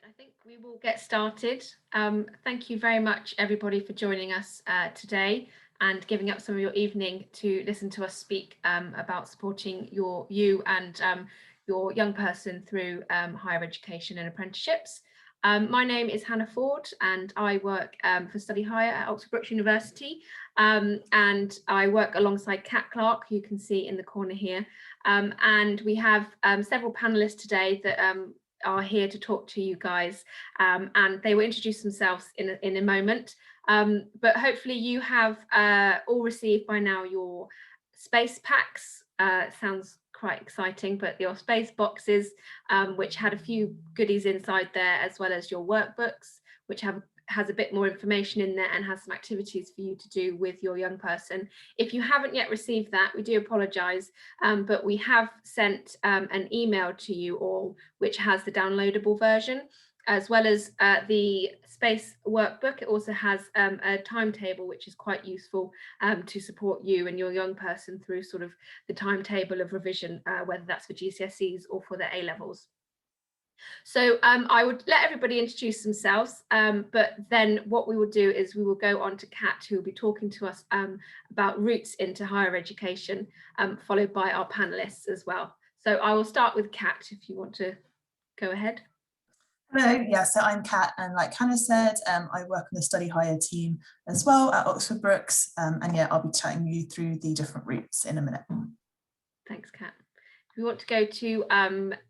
I think we will get started. Thank you very much, everybody, for joining us today and giving up some of your evening to listen to us speak about supporting you and your young person through higher education and apprenticeships. My name is Hannah Ford and I work for Study Hire at Oxford Brookes University, and I work alongside Kat Clark, who you can see in the corner here, and we have several panellists today that are here to talk to you guys, and they will introduce themselves in a moment, but hopefully you have all received by now your space packs. Sounds quite exciting, but your space boxes, which had a few goodies inside there, as well as your workbooks, which has a bit more information in there and has some activities for you to do with your young person. If you haven't yet received that, we do apologise, but we have sent an email to you all, which has the downloadable version, as well as the space workbook. It also has a timetable, which is quite useful to support you and your young person through sort of the timetable of revision, whether that's for GCSEs or for their A-levels. So I would let everybody introduce themselves, but then what we will do is we will go on to Kat, who will be talking to us about routes into higher education, followed by our panellists as well. So I will start with Kat, if you want to go ahead. Hello, yeah, so I'm Kat, and like Hannah said, I work on the study hire team as well at Oxford Brookes, and yeah, I'll be chatting you through the different routes in a minute. Thanks, Kat. We want to go to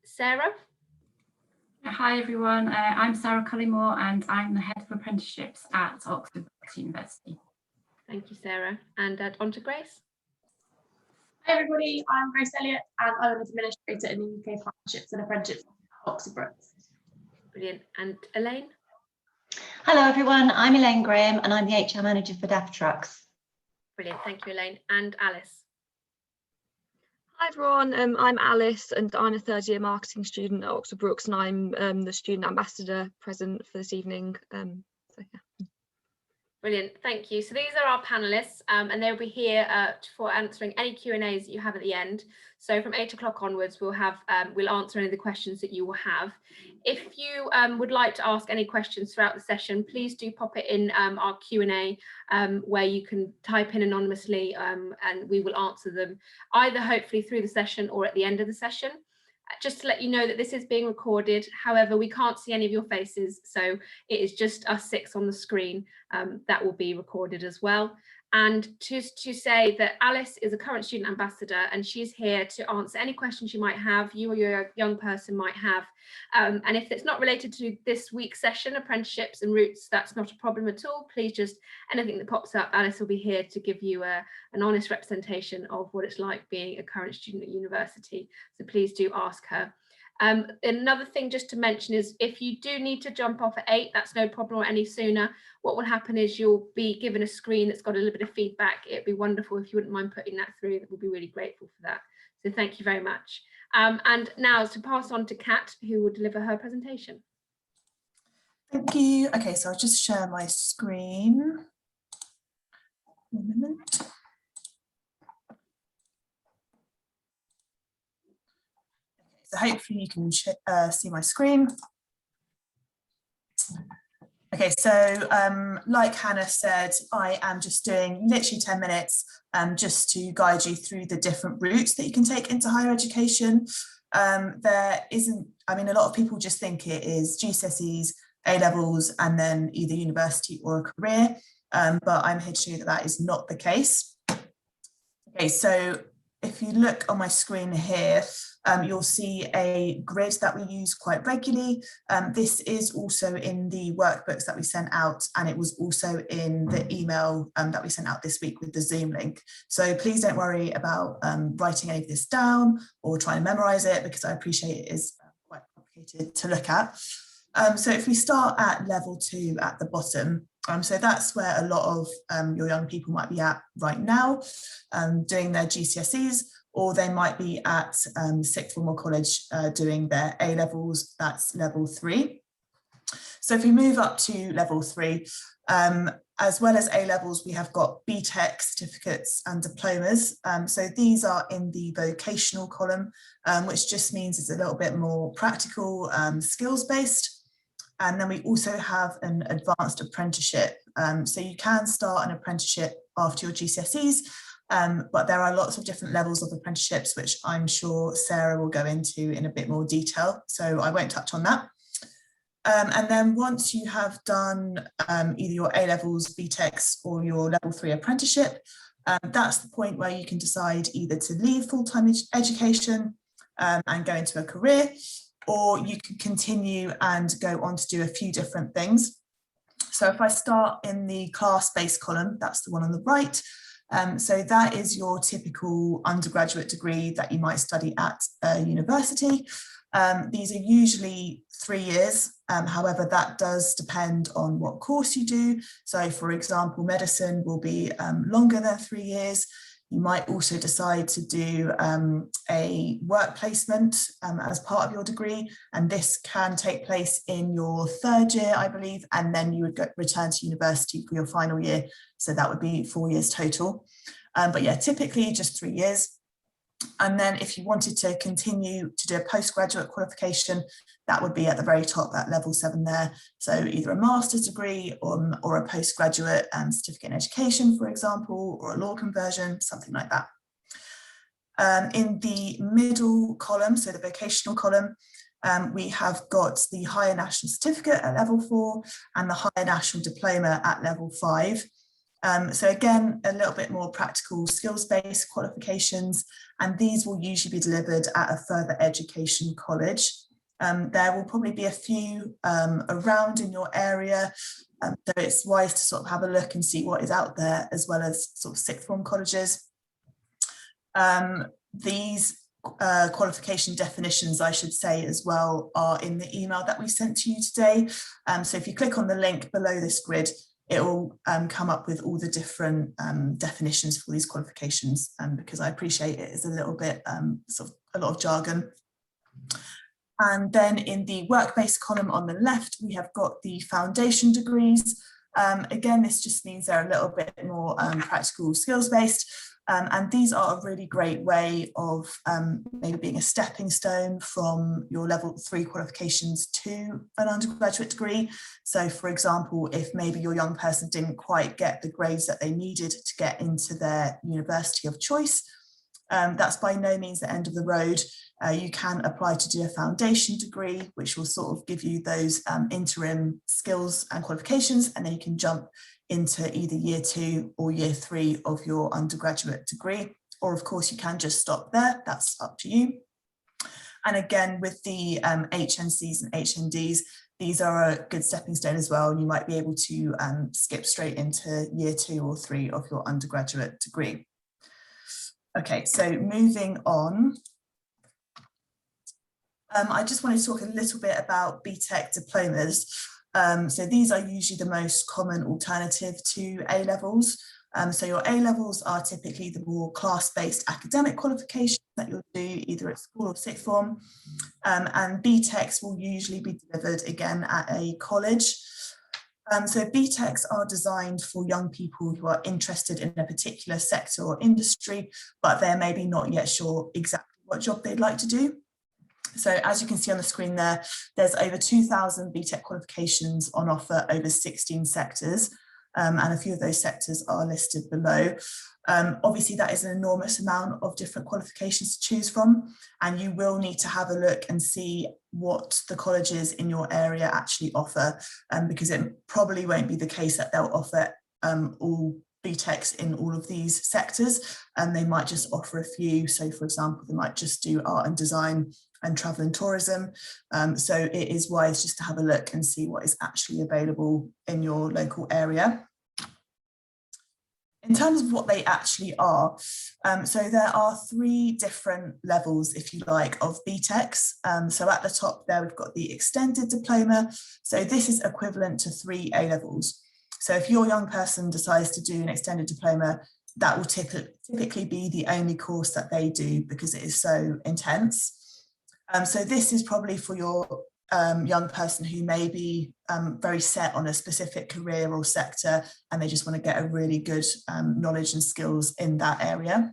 Sarah. Hi everyone, I'm Sarah Cullymore and I'm the Head of Apprenticeships at Oxford Brookes University. Thank you, Sarah. And on to Grace. Hi everybody, I'm Grace Elliott and I'm an administrator in the UK Partnerships and Apprenticeships at Oxford Brookes. Brilliant. And Elaine? Hello everyone, I'm Elaine Graham and I'm the HR Manager for DAF Trucks. Brilliant, thank you, Elaine. And Alice? Hi everyone, I'm Alice and I'm a third year marketing student at Oxford Brookes and I'm the student ambassador present for this evening. So yeah. Brilliant, thank you. So these are our panellists and they'll be here for answering any Q&As that you have at the end. So from 8 o'clock onwards, we'll answer any of the questions that you will have. If you would like to ask any questions throughout the session, please do pop it in our Q&A where you can type in anonymously and we will answer them either hopefully through the session or at the end of the session. Just to let you know that this is being recorded. However, we can't see any of your faces, so it is just us six on the screen that will be recorded as well. And to say that Alice is a current student ambassador and she's here to answer any questions you might have, you or your young person might have. And if it's not related to this week's session, apprenticeships and routes, that's not a problem at all. Please just, anything that pops up, Alice will be here to give you an honest representation of what it's like being a current student at university. So please do ask her. Another thing just to mention is if you do need to jump off at 8, that's no problem or any sooner. What will happen is you'll be given a screen that's got a little bit of feedback. It'd be wonderful if you wouldn't mind putting that through. We'll be really grateful for that. So thank you very much. And now to pass on to Kat, who will deliver her presentation. Thank you. Okay, so I'll just share my screen. 1 minute. So hopefully you can see my screen. Okay, so like Hannah said, I am just doing literally 10 minutes just to guide you through the different routes that you can take into higher education. There isn't, I mean, a lot of people just think it is GCSEs, A-levels, and then either university or a career, but I'm here to show you that that is not the case. Okay, so if you look on my screen here, you'll see a grid that we use quite regularly. This is also in the workbooks that we sent out, and it was also in the email that we sent out this week with the Zoom link. So please don't worry about writing any of this down or trying to memorize it, because I appreciate it is quite complicated to look at. So if we start at level 2 at the bottom, so that's where a lot of your young people might be at right now, doing their GCSEs, or they might be at sixth form or college doing their A-levels, that's level 3. So if we move up to level 3, as well as A-levels, we have got BTEC certificates and diplomas. So these are in the vocational column, which just means it's a little bit more practical, skills-based. And then we also have an advanced apprenticeship. So you can start an apprenticeship after your GCSEs, but there are lots of different levels of apprenticeships, which I'm sure Sarah will go into in a bit more detail. So I won't touch on that. And then once you have done either your A-levels, BTECs, or your level 3 apprenticeship, that's the point where you can decide either to leave full-time education and go into a career, or you can continue and go on to do a few different things. So if I start in the class-based column, that's the one on the right. So that is your typical undergraduate degree that you might study at a university. These are usually 3 years, however, that does depend on what course you do. So for example, medicine will be longer than 3 years. You might also decide to do a work placement as part of your degree, and this can take place in your 3rd year, I believe, and then you would return to university for your final year. So that would be 4 years total. But yeah, typically just 3 years. And then if you wanted to continue to do a postgraduate qualification, that would be at the very top at level 7 there. So either a master's degree or a postgraduate certificate in education, for example, or a law conversion, something like that. In the middle column, so the vocational column, we have got the higher national certificate at level 4 and the higher national diploma at level 5. So again, a little bit more practical skills-based qualifications, and these will usually be delivered at a further education college. There will probably be a few around in your area, so it's wise to sort of have a look and see what is out there, as well as sort of sixth form colleges. These qualification definitions, I should say as well, are in the email that we sent to you today. So if you click on the link below this grid, it will come up with all the different definitions for these qualifications, because I appreciate it is a little bit sort of a lot of jargon. And then in the work-based column on the left, we have got the foundation degrees. Again, this just means they're a little bit more practical skills-based. And these are a really great way of maybe being a stepping stone from your level 3 qualifications to an undergraduate degree. So for example, if maybe your young person didn't quite get the grades that they needed to get into their university of choice, that's by no means the end of the road. You can apply to do a foundation degree, which will sort of give you those interim skills and qualifications, and then you can jump into either year 2 or year 3 of your undergraduate degree. Or of course you can just stop there, that's up to you. And again, with the HNCs and HNDs, these are a good stepping stone as well, and you might be able to skip straight into year 2 or 3 of your undergraduate degree. Okay, so moving on. I just wanted to talk a little bit about BTEC diplomas. So these are usually the most common alternative to A-levels. So your A-levels are typically the more class-based academic qualifications that you'll do either at school or sixth form. And BTECs will usually be delivered again at a college. So BTECs are designed for young people who are interested in a particular sector or industry, but they're maybe not yet sure exactly what job they'd like to do. So as you can see on the screen there, there's over 2,000 BTEC qualifications on offer over 16 sectors, and a few of those sectors are listed below. Obviously, that is an enormous amount of different qualifications to choose from, and you will need to have a look and see what the colleges in your area actually offer, because it probably won't be the case that they'll offer all BTECs in all of these sectors, and they might just offer a few. So for example, they might just do art and design and travel and tourism. So it is wise just to have a look and see what is actually available in your local area. In terms of what they actually are, so there are 3 different levels, if you like, of BTECs. So at the top there, we've got the extended diploma. So this is equivalent to 3 A-levels. So if your young person decides to do an extended diploma, that will typically be the only course that they do because it is so intense. So this is probably for your young person who may be very set on a specific career or sector, and they just want to get a really good knowledge and skills in that area.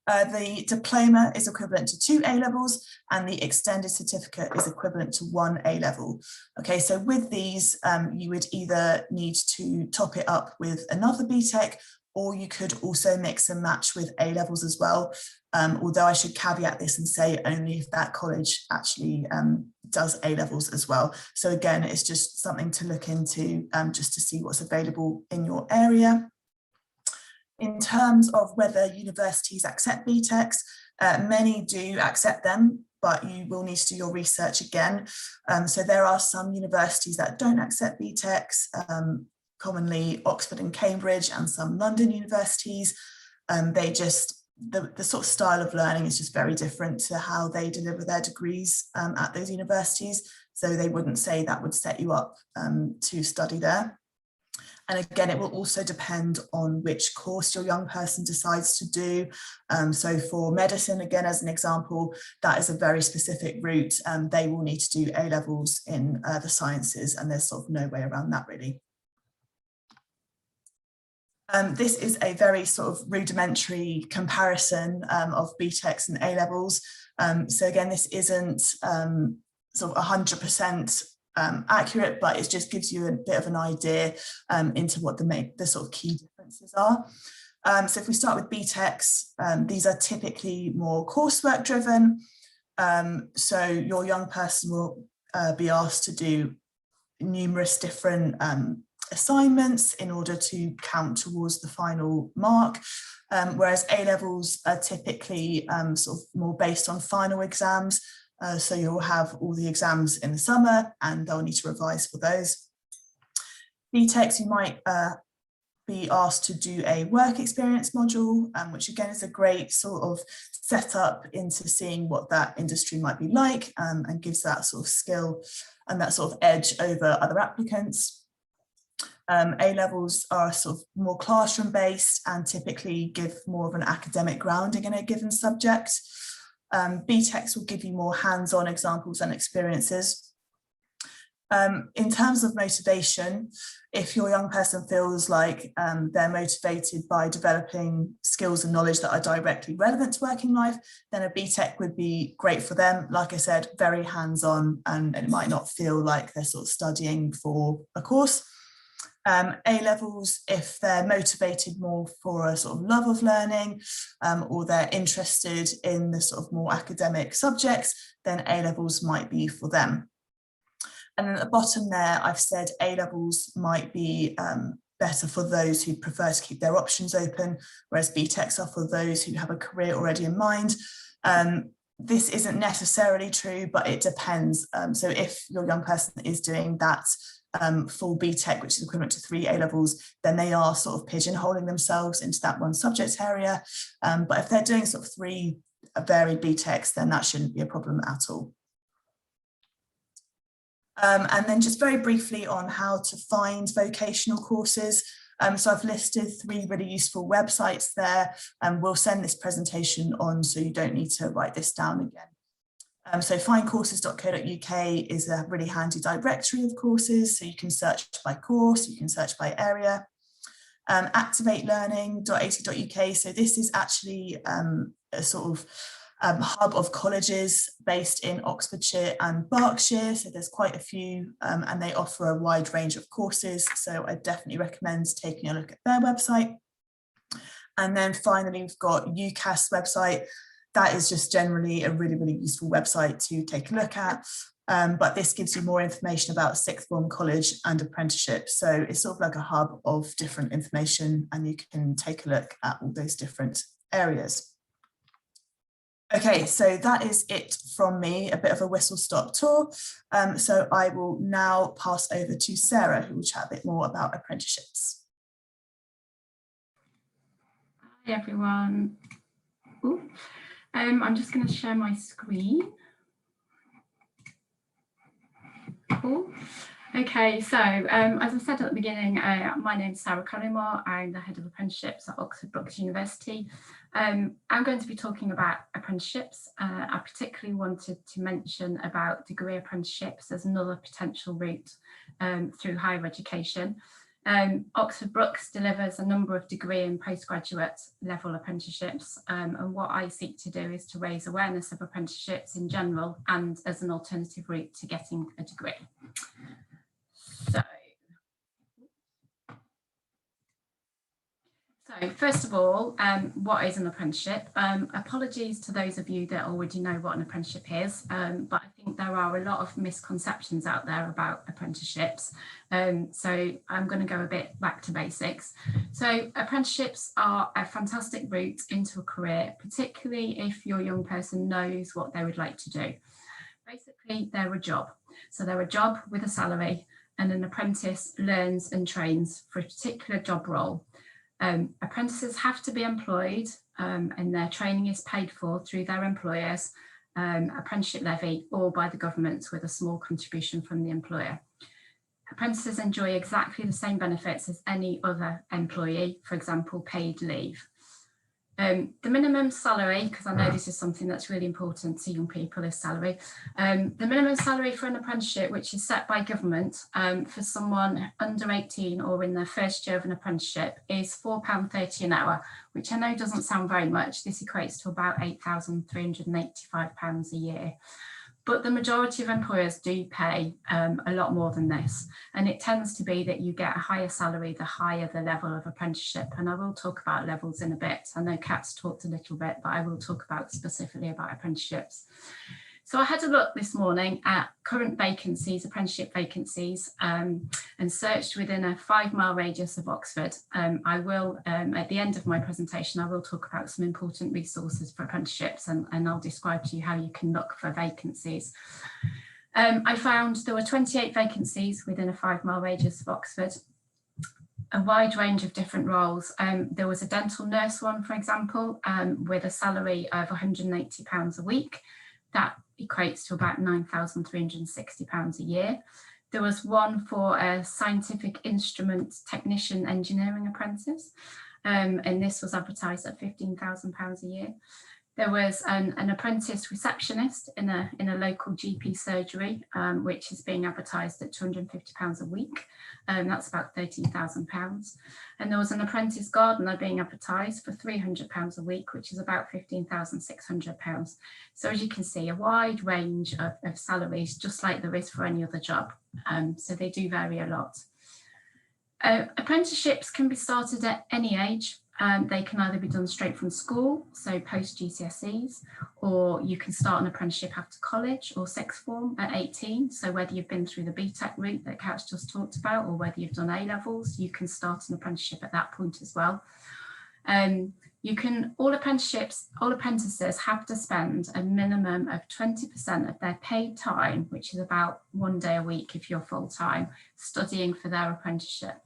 The diploma is equivalent to 2 A-levels, and the extended certificate is equivalent to 1 A-level. Okay, so with these, you would either need to top it up with another BTEC, or you could also mix and match with A-levels as well. Although I should caveat this and say only if that college actually does A-levels as well. So again, it's just something to look into just to see what's available in your area. In terms of whether universities accept BTECs, many do accept them, but you will need to do your research again. So there are some universities that don't accept BTECs, commonly Oxford and Cambridge, and some London universities. The sort of style of learning is just very different to how they deliver their degrees at those universities. So they wouldn't say that would set you up to study there. And again, it will also depend on which course your young person decides to do. So for medicine, again, as an example, that is a very specific route. They will need to do A-levels in the sciences, and there's sort of no way around that really. This is a very sort of rudimentary comparison of BTECs and A-levels. So again, this isn't sort of 100% accurate, but it just gives you a bit of an idea into what the sort of key differences are. So if we start with BTECs, these are typically more coursework driven. So your young person will be asked to do numerous different assignments in order to count towards the final mark, whereas A-levels are typically sort of more based on final exams. So you'll have all the exams in the summer and they'll need to revise for those. BTECs, you might be asked to do a work experience module, which again is a great sort of setup into seeing what that industry might be like, and gives that sort of skill and that sort of edge over other applicants. A-levels are sort of more classroom based and typically give more of an academic grounding in a given subject. BTECs will give you more hands-on examples and experiences. In terms of motivation, if your young person feels like they're motivated by developing skills and knowledge that are directly relevant to working life, then a BTEC would be great for them. Like I said, very hands-on, and it might not feel like they're sort of studying for a course. A-levels, if they're motivated more for a sort of love of learning, or they're interested in the sort of more academic subjects, then A-levels might be for them. And then at the bottom there, I've said A-levels might be better for those who prefer to keep their options open, whereas BTECs are for those who have a career already in mind. This isn't necessarily true, but it depends. So if your young person is doing that full BTEC, which is equivalent to 3 A-levels, then they are sort of pigeonholing themselves into that one subject area. But if they're doing sort of 3 varied BTECs, then that shouldn't be a problem at all. And then just very briefly on how to find vocational courses. So I've listed 3 really useful websites there, and we'll send this presentation on so you don't need to write this down again. So findcourses.co.uk is a really handy directory of courses, so you can search by course, you can search by area. Activatelearning.ac.uk, so this is actually a sort of hub of colleges based in Oxfordshire and Berkshire, so there's quite a few, and they offer a wide range of courses, so I definitely recommend taking a look at their website. And then finally we've got UCAS website. That is just generally a really, really useful website to take a look at. But this gives you more information about sixth form college and apprenticeship. So it's sort of like a hub of different information, and you can take a look at all those different areas. Okay, so that is it from me, a bit of a whistle-stop tour. So I will now pass over to Sarah, who will chat a bit more about apprenticeships. Hi everyone. Ooh. I'm just going to share my screen. Cool. Okay, so as I said at the beginning, my name is Sarah Collymore. I'm the head of apprenticeships at Oxford Brookes University. I'm going to be talking about apprenticeships. I particularly wanted to mention about degree apprenticeships as another potential route through higher education. Oxford Brookes delivers a number of degree and postgraduate level apprenticeships, and what I seek to do is to raise awareness of apprenticeships in general and as an alternative route to getting a degree. So first of all, what is an apprenticeship? Apologies to those of you that already know what an apprenticeship is, but I think there are a lot of misconceptions out there about apprenticeships. So I'm going to go a bit back to basics. So apprenticeships are a fantastic route into a career, particularly if your young person knows what they would like to do. Basically, they're a job. So they're a job with a salary, and an apprentice learns and trains for a particular job role. Apprentices have to be employed, and their training is paid for through their employers, apprenticeship levy, or by the government with a small contribution from the employer. Apprentices enjoy exactly the same benefits as any other employee, for example, paid leave. The minimum salary, because I know this is something that's really important to young people, is salary. The minimum salary for an apprenticeship, which is set by government for someone under 18 or in their first year of an apprenticeship, is £4.30 an hour, which I know doesn't sound very much. This equates to about £8,385 a year. But the majority of employers do pay a lot more than this. And it tends to be that you get a higher salary the higher the level of apprenticeship. And I will talk about levels in a bit. I know Kat's talked a little bit, but I will talk about specifically about apprenticeships. So I had a look this morning at current vacancies, apprenticeship vacancies, and searched within a 5-mile radius of Oxford. I will, at the end of my presentation, I will talk about some important resources for apprenticeships, and I'll describe to you how you can look for vacancies. I found there were 28 vacancies within a 5-mile radius of Oxford, a wide range of different roles. There was a dental nurse one, for example, with a salary of £180 a week. That equates to about £9,360 a year. There was one for a scientific instrument technician engineering apprentice, and this was advertised at £15,000 a year. There was an apprentice receptionist in a local GP surgery, which is being advertised at £250 a week. That's about £13,000. And there was an apprentice gardener being advertised for £300 a week, which is about £15,600. So as you can see, a wide range of salaries, just like there is for any other job. So they do vary a lot. Apprenticeships can be started at any age. They can either be done straight from school, so post GCSEs, or you can start an apprenticeship after college or sixth form at 18. So whether you've been through the BTEC route that Kat's just talked about, or whether you've done A-levels, you can start an apprenticeship at that point as well. All apprentices have to spend a minimum of 20% of their paid time, which is about 1 day a week if you're full-time, studying for their apprenticeship.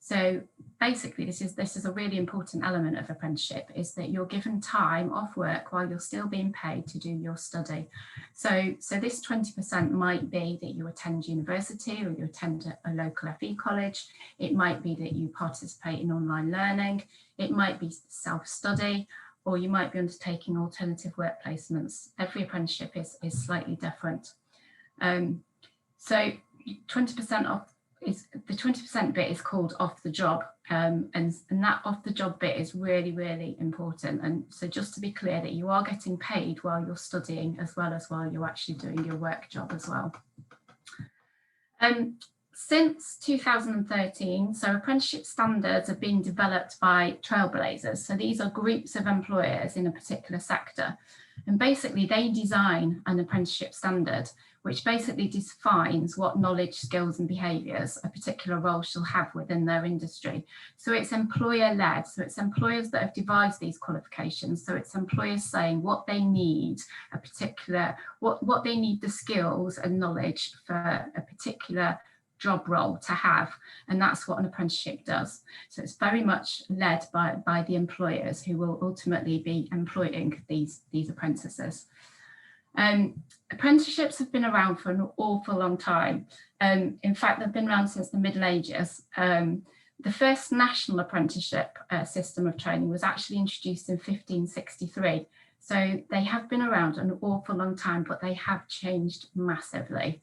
So basically, this is a really important element of apprenticeship, is that you're given time off work while you're still being paid to do your study. So this 20% might be that you attend university, or you attend a local FE college. It might be that you participate in online learning. It might be self-study, or you might be undertaking alternative work placements. Every apprenticeship is slightly different. So 20% off. The 20% bit is called off the job, and that off the job bit is really, really important. And so just to be clear, that you are getting paid while you're studying, as well as while you're actually doing your work job as well. Since 2013, so apprenticeship standards are being developed by trailblazers. So these are groups of employers in a particular sector, and basically they design an apprenticeship standard, which basically defines what knowledge, skills and behaviours a particular role shall have within their industry. So it's employer-led, so it's employers that have devised these qualifications. So it's employers saying what they need, what they need the skills and knowledge for a particular job role to have, and that's what an apprenticeship does. So it's very much led by the employers who will ultimately be employing these apprentices. Apprenticeships have been around for an awful long time. In fact, they've been around since the Middle Ages. The first national apprenticeship system of training was actually introduced in 1563. So they have been around an awful long time, but they have changed massively.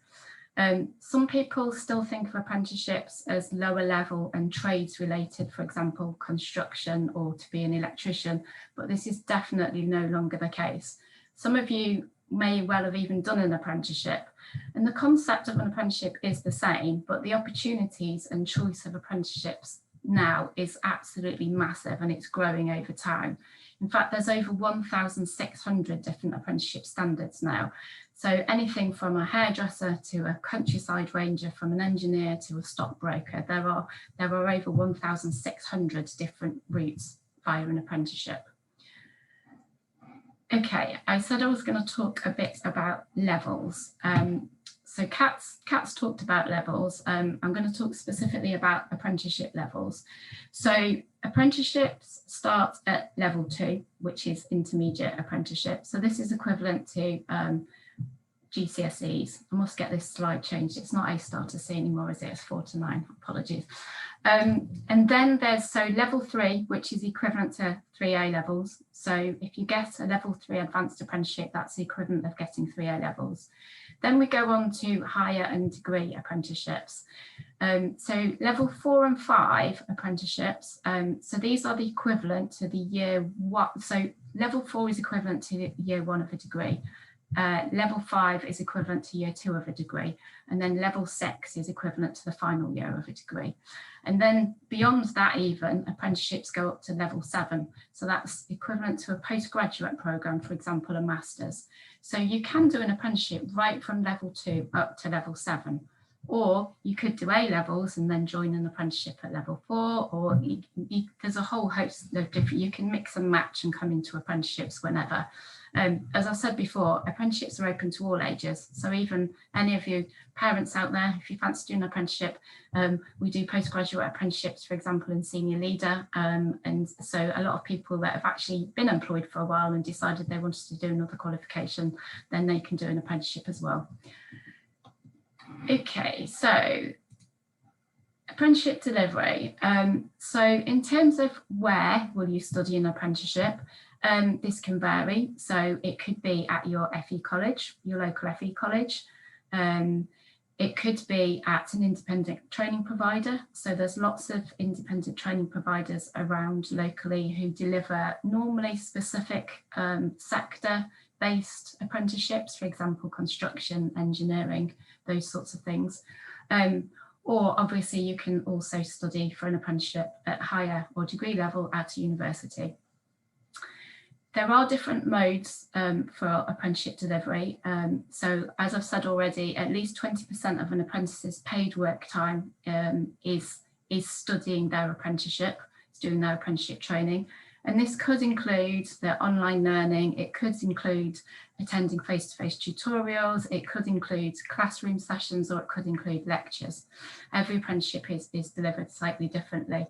Some people still think of apprenticeships as lower level and trades related, for example, construction or to be an electrician, but this is definitely no longer the case. Some of you may well have even done an apprenticeship, and the concept of an apprenticeship is the same, but the opportunities and choice of apprenticeships now is absolutely massive, and it's growing over time. In fact, there's over 1,600 different apprenticeship standards now. So anything from a hairdresser to a countryside ranger, from an engineer to a stockbroker, there are over 1,600 different routes via an apprenticeship. Okay, I said I was going to talk a bit about levels. So Kat's talked about levels. I'm going to talk specifically about apprenticeship levels. So apprenticeships start at level 2, which is intermediate apprenticeship. So this is equivalent to GCSEs. I must get this slide changed. It's not A star to C anymore, is it? It's 4 to 9. Apologies. And then there's level 3, which is equivalent to 3 A levels. So if you get a level 3 advanced apprenticeship, that's the equivalent of getting 3 A levels. Then we go on to higher and degree apprenticeships. So level 4 and 5 apprenticeships. So these are the equivalent to the year 1. So level 4 is equivalent to year 1 of a degree. Level 5 is equivalent to year 2 of a degree, and then level 6 is equivalent to the final year of a degree. And then beyond that, even apprenticeships go up to level 7. So that's equivalent to a postgraduate program, for example, a master's. So you can do an apprenticeship right from level 2 up to level 7. Or you could do A levels and then join an apprenticeship at level 4, or there's a whole host of different, you can mix and match and come into apprenticeships whenever. As I said before, apprenticeships are open to all ages. So even any of you parents out there, if you fancy doing an apprenticeship, we do postgraduate apprenticeships, for example, in senior leader. And so a lot of people that have actually been employed for a while and decided they wanted to do another qualification, then they can do an apprenticeship as well. Okay, so apprenticeship delivery. So in terms of where will you study an apprenticeship, this can vary. So it could be at your FE college, your local FE college. It could be at an independent training provider. So there's lots of independent training providers around locally who deliver normally specific sector-based apprenticeships, for example, construction, engineering, those sorts of things. Or obviously you can also study for an apprenticeship at higher or degree level at a university. There are different modes for apprenticeship delivery. So as I've said already, at least 20% of an apprentice's paid work time is studying their apprenticeship, is doing their apprenticeship training. And this could include the online learning, it could include attending face-to-face tutorials, it could include classroom sessions, or it could include lectures. Every apprenticeship is delivered slightly differently.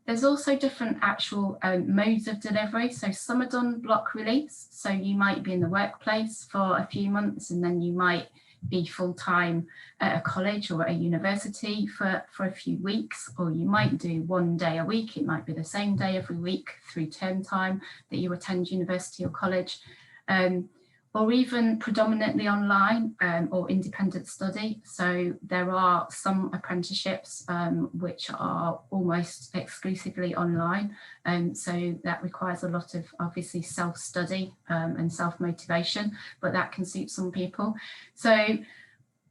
There's also different actual modes of delivery. So some are done block release. So you might be in the workplace for a few months and then you might be full-time at a college or at a university for a few weeks, or you might do 1 day a week. It might be the same day every week through term time that you attend university or college. Or even predominantly online or independent study. So there are some apprenticeships which are almost exclusively online. So that requires a lot of obviously self-study and self-motivation, but that can suit some people. So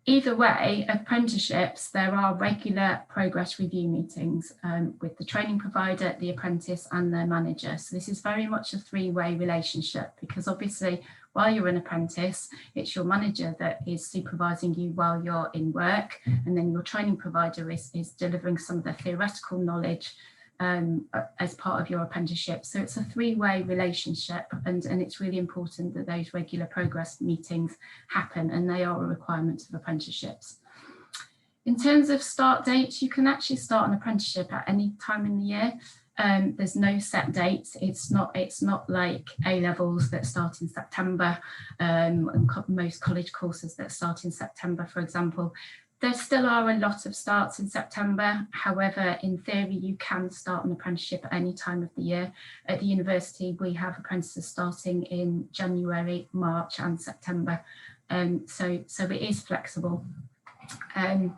either way, apprenticeships, there are regular progress review meetings with the training provider, the apprentice and their manager. So this is very much a three-way relationship, because obviously while you're an apprentice, it's your manager that is supervising you while you're in work, and then your training provider is delivering some of the theoretical knowledge as part of your apprenticeship. So it's a three-way relationship, and it's really important that those regular progress meetings happen, and they are a requirement of apprenticeships. In terms of start dates, you can actually start an apprenticeship at any time in the year. There's no set date. It's not like A levels that start in September, and most college courses that start in September, for example. There still are a lot of starts in September. However, in theory, you can start an apprenticeship at any time of the year. At the university, we have apprentices starting in January, March and September. So it is flexible. And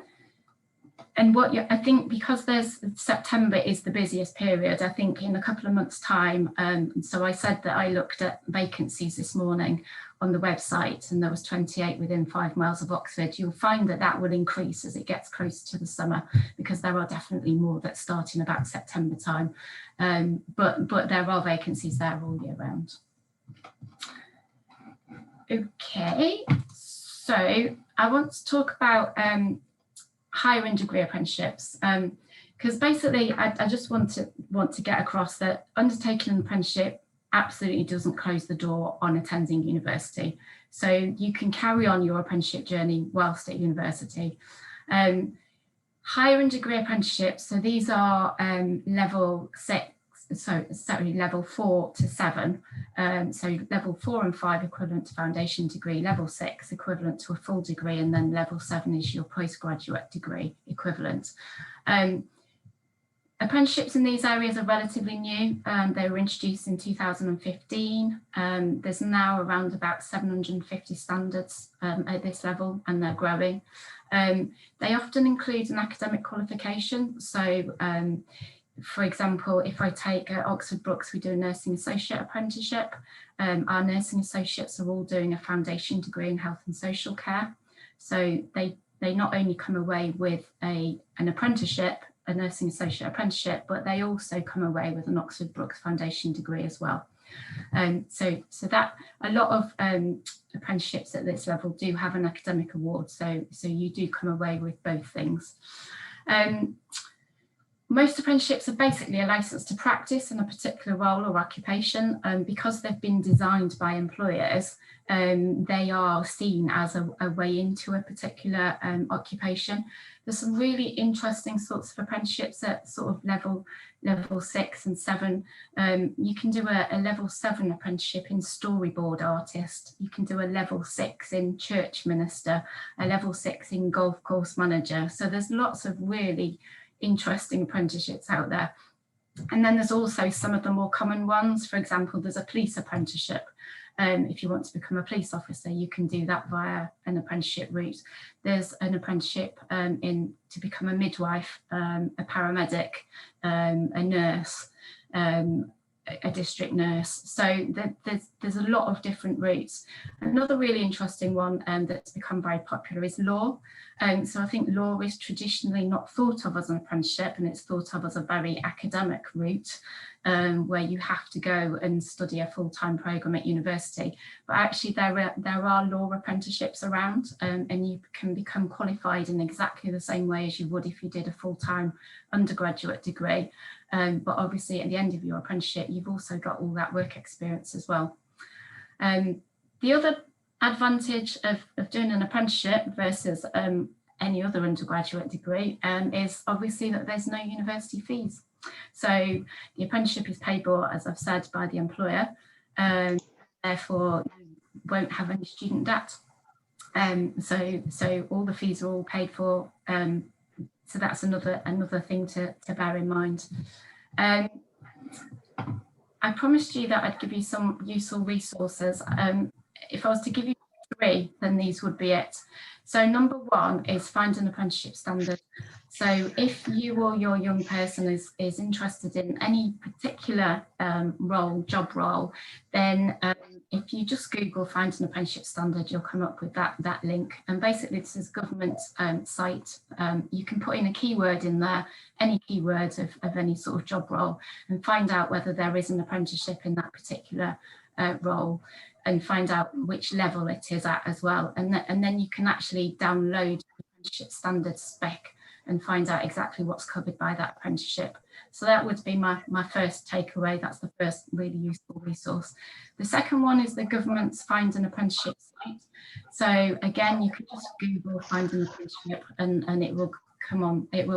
I think, because September is the busiest period, I think in a couple of months' time, so I said that I looked at vacancies this morning on the website, and there was 28 within 5 miles of Oxford. You'll find that that will increase as it gets closer to the summer, because there are definitely more that start in about September time. But there are vacancies there all year round. Okay, so I want to talk about higher end degree apprenticeships, because basically I just want to get across that undertaking an apprenticeship absolutely doesn't close the door on attending university. So you can carry on your apprenticeship journey whilst at university. Higher end degree apprenticeships, so these are level 4 to 7. So level 4 and 5 equivalent to foundation degree, level 6 equivalent to a full degree, and then level 7 is your postgraduate degree equivalent. Apprenticeships in these areas are relatively new. They were introduced in 2015. There's now around about 750 standards at this level, and they're growing. They often include an academic qualification. So for example, if I take Oxford Brookes, we do a nursing associate apprenticeship. Our nursing associates are all doing a foundation degree in health and social care. So they not only come away with an apprenticeship, a nursing associate apprenticeship, but they also come away with an Oxford Brookes foundation degree as well. So that a lot of apprenticeships at this level do have an academic award. So you do come away with both things. Most apprenticeships are basically a license to practice in a particular role or occupation. Because they've been designed by employers, they are seen as a way into a particular occupation. There's some really interesting sorts of apprenticeships at sort of level 6 and 7. You can do a level 7 apprenticeship in storyboard artist. You can do a level 6 in church minister, a level 6 in golf course manager. So there's lots of really interesting apprenticeships out there. And then there's also some of the more common ones. For example, there's a police apprenticeship. If you want to become a police officer, you can do that via an apprenticeship route. There's an apprenticeship to become a midwife, a paramedic, a nurse, a district nurse. So there's a lot of different routes. Another really interesting one that's become very popular is law. So I think law is traditionally not thought of as an apprenticeship, and it's thought of as a very academic route where you have to go and study a full-time programme at university. But actually there are law apprenticeships around, and you can become qualified in exactly the same way as you would if you did a full-time undergraduate degree. But obviously at the end of your apprenticeship, you've also got all that work experience as well. The other advantage of doing an apprenticeship versus any other undergraduate degree is obviously that there's no university fees. So the apprenticeship is paid for, as I've said, by the employer, therefore you won't have any student debt. So all the fees are all paid for. So that's another thing to bear in mind. I promised you that I'd give you some useful resources. If I was to give you 3, then these would be it. So number 1 is find an apprenticeship standard. So if you or your young person is interested in any particular job role, then if you just Google find an apprenticeship standard, you'll come up with that link. And basically this is a government site. You can put in a keyword in there, any keyword of any sort of job role, and find out whether there is an apprenticeship in that particular role, and find out which level it is at as well. And then you can actually download the apprenticeship standard spec and find out exactly what's covered by that apprenticeship. So that would be my first takeaway. That's the first really useful resource. The second one is the government's Find an Apprenticeship site. So again, you could just Google Find an Apprenticeship and it will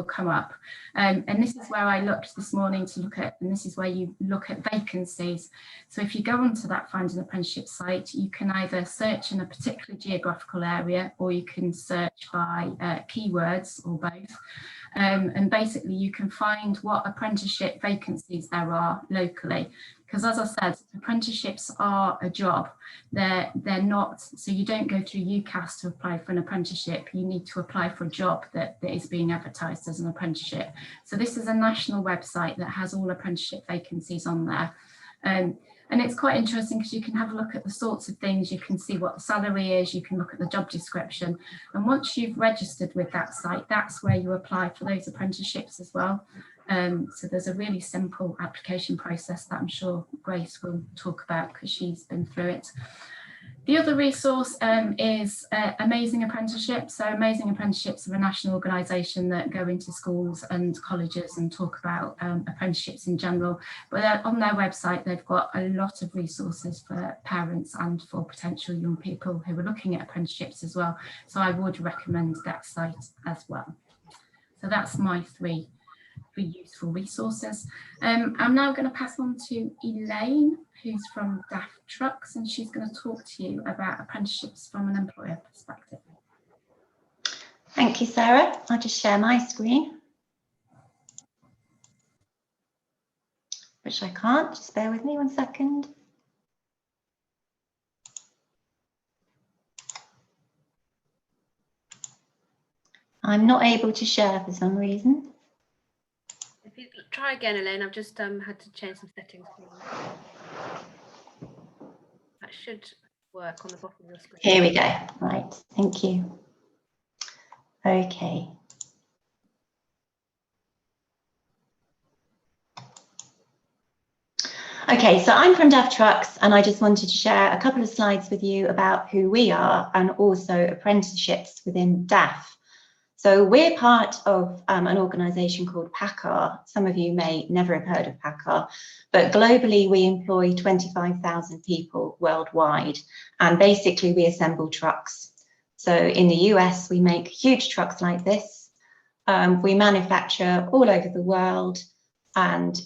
come up. And this is where I looked this morning to look at, and this is where you look at vacancies. So if you go onto that Find an Apprenticeship site, you can either search in a particular geographical area, or you can search by keywords, or both. And basically you can find what apprenticeship vacancies there are locally, because as I said, apprenticeships are a job. They're not, so you don't go through UCAS to apply for an apprenticeship. You need to apply for a job that is being advertised as an apprenticeship. So this is a national website that has all apprenticeship vacancies on there. And it's quite interesting because you can have a look at the sorts of things, you can see what the salary is, you can look at the job description. And once you've registered with that site, that's where you apply for those apprenticeships as well. So there's a really simple application process that I'm sure Grace will talk about because she's been through it. The other resource is Amazing Apprenticeships. So Amazing Apprenticeships are a national organisation that go into schools and colleges and talk about apprenticeships in general. But on their website, they've got a lot of resources for parents and for potential young people who are looking at apprenticeships as well. So I would recommend that site as well. So that's my three useful resources. I'm now going to pass on to Elaine, who's from DAF Trucks, and she's going to talk to you about apprenticeships from an employer perspective. Thank you, Sarah. I'll just share my screen, which I can't. Just bear with me 1 second. I'm not able to share for some reason. If you try again, Elaine, I've just had to change some settings for you. That should work on the bottom of your screen. Here we go. Right, thank you. Okay. Okay, so I'm from DAF Trucks, and I just wanted to share a couple of slides with you about who we are and also apprenticeships within DAF. So we're part of an organisation called PACCAR. Some of you may never have heard of PACCAR, but globally we employ 25,000 people worldwide, and basically we assemble trucks. So in the US, we make huge trucks like this. We manufacture all over the world, and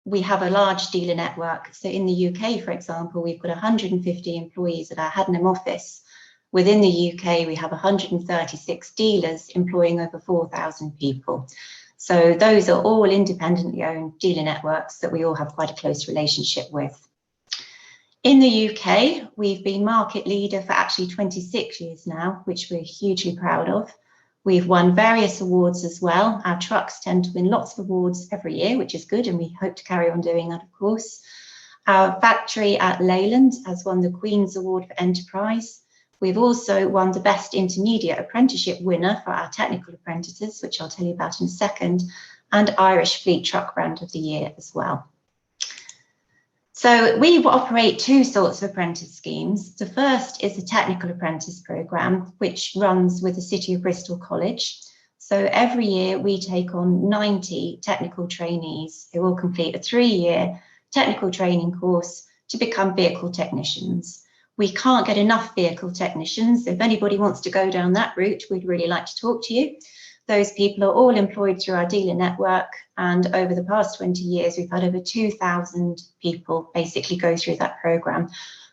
we have a large dealer network. So in the UK, for example, we've got 150 employees at our Haddenham office. Within the UK, we have 136 dealers employing over 4,000 people. So those are all independently owned dealer networks that we all have quite a close relationship with. In the UK, we've been market leader for actually 26 years now, which we're hugely proud of. We've won various awards as well. Our trucks tend to win lots of awards every year, which is good, and we hope to carry on doing that, of course. Our factory at Leyland has won the Queen's Award for Enterprise. We've also won the Best Intermediate Apprenticeship winner for our technical apprentices, which I'll tell you about in a second, and Irish Fleet Truck Brand of the Year as well. So we operate two sorts of apprentice schemes. The first is the Technical Apprentice Programme, which runs with the City of Bristol College. So every year we take on 90 technical trainees who will complete a 3-year technical training course to become vehicle technicians. We can't get enough vehicle technicians. If anybody wants to go down that route, we'd really like to talk to you. Those people are all employed through our dealer network, and over the past 20 years, we've had over 2,000 people basically go through that programme,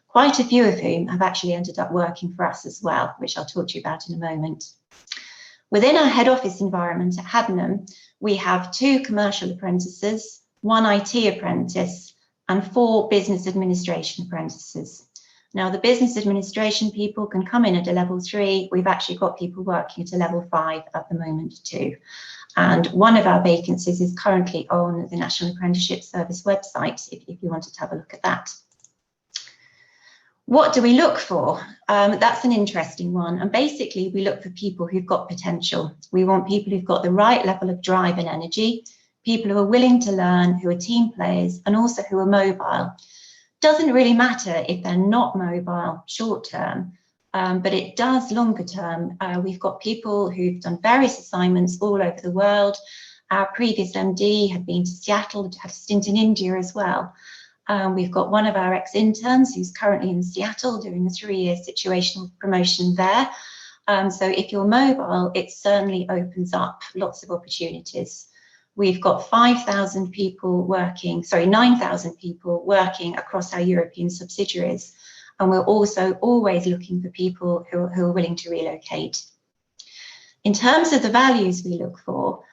quite a few of whom have actually ended up working for us as well, which I'll talk to you about in a moment. Within our head office environment at Haddenham, we have 2 commercial apprentices, 1 IT apprentice, and 4 business administration apprentices. Now, the business administration people can come in at a level 3. We've actually got people working at a level 5 at the moment too. And one of our vacancies is currently on the National Apprenticeship Service website, if you wanted to have a look at that. What do we look for? That's an interesting one. And basically, we look for people who've got potential. We want people who've got the right level of drive and energy, people who are willing to learn, who are team players, and also who are mobile. Doesn't really matter if they're not mobile short term, but it does longer term. We've got people who've done various assignments all over the world. Our previous MD had been to Seattle, had a stint in India as well. We've got one of our ex-interns who's currently in Seattle doing a 3-year situational promotion there. So if you're mobile, it certainly opens up lots of opportunities. We've got 9,000 people working across our European subsidiaries. And we're also always looking for people who are willing to relocate. In terms of the values we look for,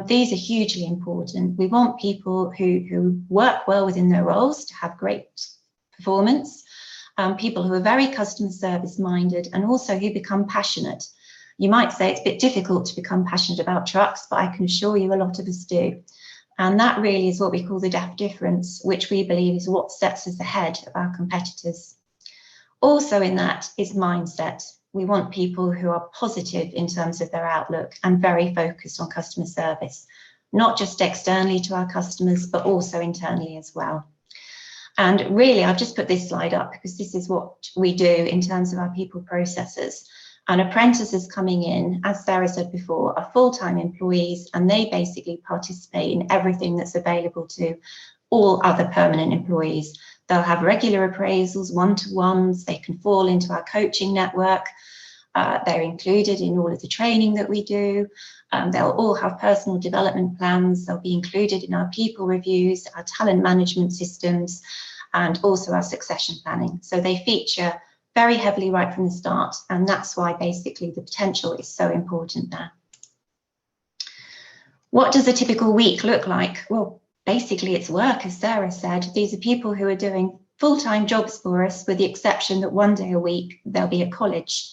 These are hugely important. We want people who work well within their roles to have great performance, people who are very customer service minded, and also who become passionate. You might say it's a bit difficult to become passionate about trucks, but I can assure you a lot of us do. And that really is what we call the DAF difference, which we believe is what sets us ahead of our competitors. Also in that is mindset. We want people who are positive in terms of their outlook and very focused on customer service, not just externally to our customers, but also internally as well. And really, I've just put this slide up because this is what we do in terms of our people processes. And apprentices coming in, as Sarah said before, are full-time employees, and they basically participate in everything that's available to all other permanent employees. They'll have regular appraisals, one-to-ones, they can fall into our coaching network. They're included in all of the training that we do. They'll all have personal development plans. They'll be included in our people reviews, our talent management systems, and also our succession planning. So they feature very heavily right from the start, and that's why basically the potential is so important there. What does a typical week look like? Well, basically it's work, as Sarah said. These are people who are doing full-time jobs for us, with the exception that one day a week they'll be at college.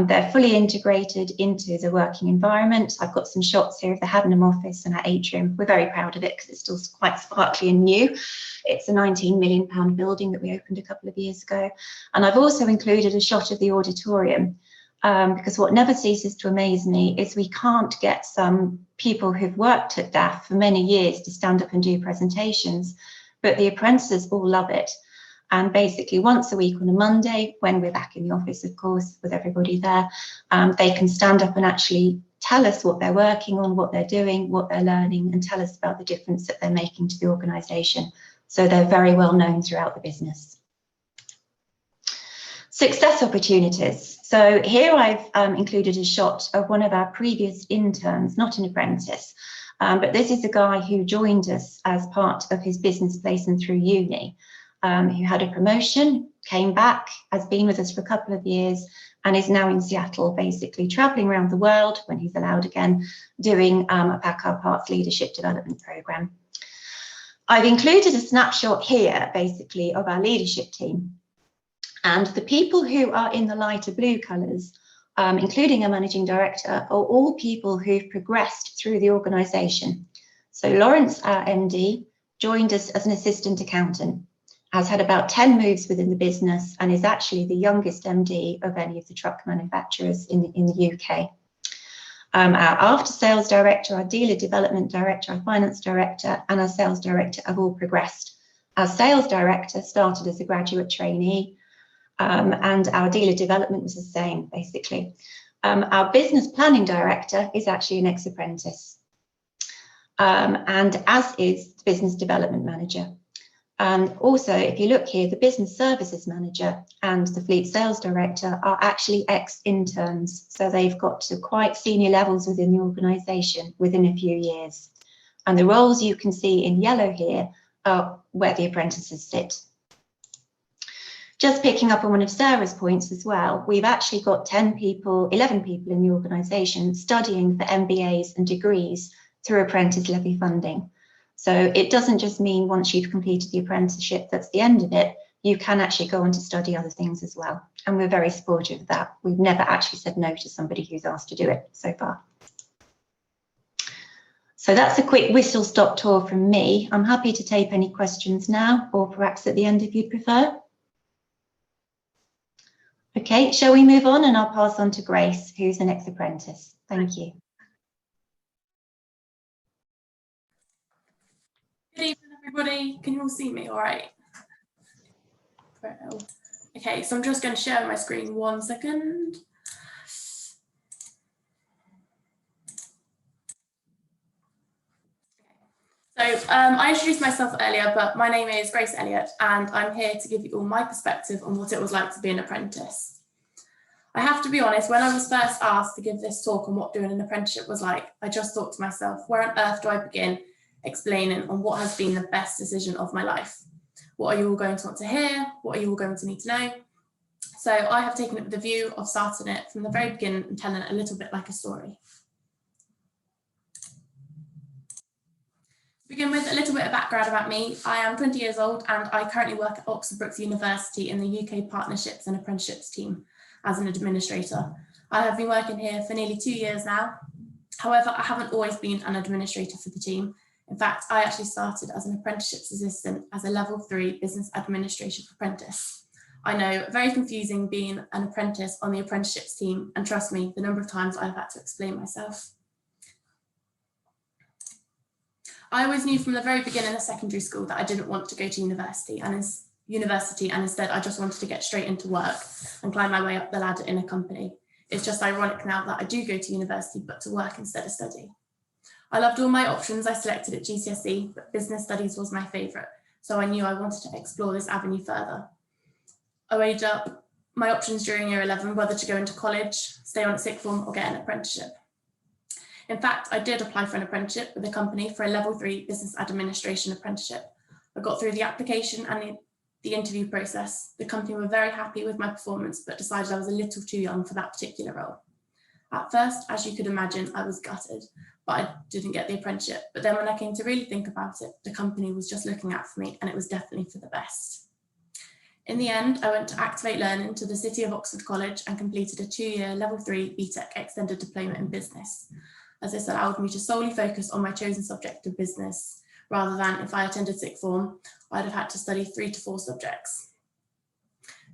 They're fully integrated into the working environment. I've got some shots here of the Haddenham office and our atrium. We're very proud of it because it's still quite sparkly and new. It's a £19 million building that we opened a couple of years ago. And I've also included a shot of the auditorium because what never ceases to amaze me is we can't get some people who've worked at DAF for many years to stand up and do presentations, but the apprentices all love it. And basically once a week on a Monday, when we're back in the office, of course, with everybody there, they can stand up and actually tell us what they're working on, what they're doing, what they're learning, and tell us about the difference that they're making to the organisation. So they're very well known throughout the business. Success opportunities. So here I've included a shot of one of our previous interns, not an apprentice, but this is a guy who joined us as part of his business placement through uni. Who had a promotion, came back, has been with us for a couple of years, and is now in Seattle, basically traveling around the world when he's allowed again, doing a PACCAR Parts Leadership Development Programme. I've included a snapshot here, basically, of our leadership team. And the people who are in the lighter blue colours, including our managing director, are all people who've progressed through the organisation. So Lawrence, our MD, joined us as an assistant accountant, has had about 10 moves within the business, and is actually the youngest MD of any of the truck manufacturers in the UK. Our after sales director, our dealer development director, our finance director, and our sales director have all progressed. Our sales director started as a graduate trainee, and our dealer development was the same, basically. Our business planning director is actually an ex-apprentice, and as is the business development manager. And also, if you look here, the business services manager and the fleet sales director are actually ex-interns. So they've got to quite senior levels within the organisation within a few years. And the roles you can see in yellow here are where the apprentices sit. Just picking up on one of Sarah's points as well, we've actually got 11 people in the organisation studying for MBAs and degrees through apprentice levy funding. So it doesn't just mean once you've completed the apprenticeship, that's the end of it. You can actually go on to study other things as well. And we're very supportive of that. We've never actually said no to somebody who's asked to do it so far. So that's a quick whistle-stop tour from me. I'm happy to take any questions now, or perhaps at the end if you'd prefer. Okay, shall we move on? And I'll pass on to Grace, who's an ex-apprentice. Thank you. Good evening, everybody. Can you all see me all right? Okay, so I'm just going to share my screen 1 second. So I introduced myself earlier, but my name is Grace Elliott, and I'm here to give you all my perspective on what it was like to be an apprentice. I have to be honest, when I was first asked to give this talk on what doing an apprenticeship was like, I just thought to myself, where on earth do I begin explaining on what has been the best decision of my life? What are you all going to want to hear? What are you all going to need to know? So I have taken it with the view of starting it from the very beginning and telling it a little bit like a story. To begin with, a little bit of background about me. I am 20 years old and I currently work at Oxford Brookes University in the UK Partnerships and Apprenticeships team as an administrator. I have been working here for nearly 2 years now. However, I haven't always been an administrator for the team. In fact, I actually started as an apprenticeships assistant as a level 3 business administration apprentice. I know, very confusing being an apprentice on the apprenticeships team, and trust me, the number of times I've had to explain myself. I always knew from the very beginning of secondary school that I didn't want to go to university, and instead I just wanted to get straight into work and climb my way up the ladder in a company. It's just ironic now that I do go to university, but to work instead of study. I loved all my options I selected at GCSE, but business studies was my favourite, so I knew I wanted to explore this avenue further. I weighed up my options during year 11, whether to go into college, stay on at sixth form or get an apprenticeship. In fact, I did apply for an apprenticeship with a company for a level 3 business administration apprenticeship. I got through the application and the interview process. The company were very happy with my performance, but decided I was a little too young for that particular role. At first, as you could imagine, I was gutted, but I didn't get the apprenticeship. But then when I came to really think about it, the company was just looking out for me and it was definitely for the best. In the end, I went to Activate Learning to the City of Oxford College and completed a 2-year level 3 BTEC Extended Diploma in Business, as this allowed me to solely focus on my chosen subject of business, rather than if I attended sixth form, I'd have had to study 3 to 4 subjects.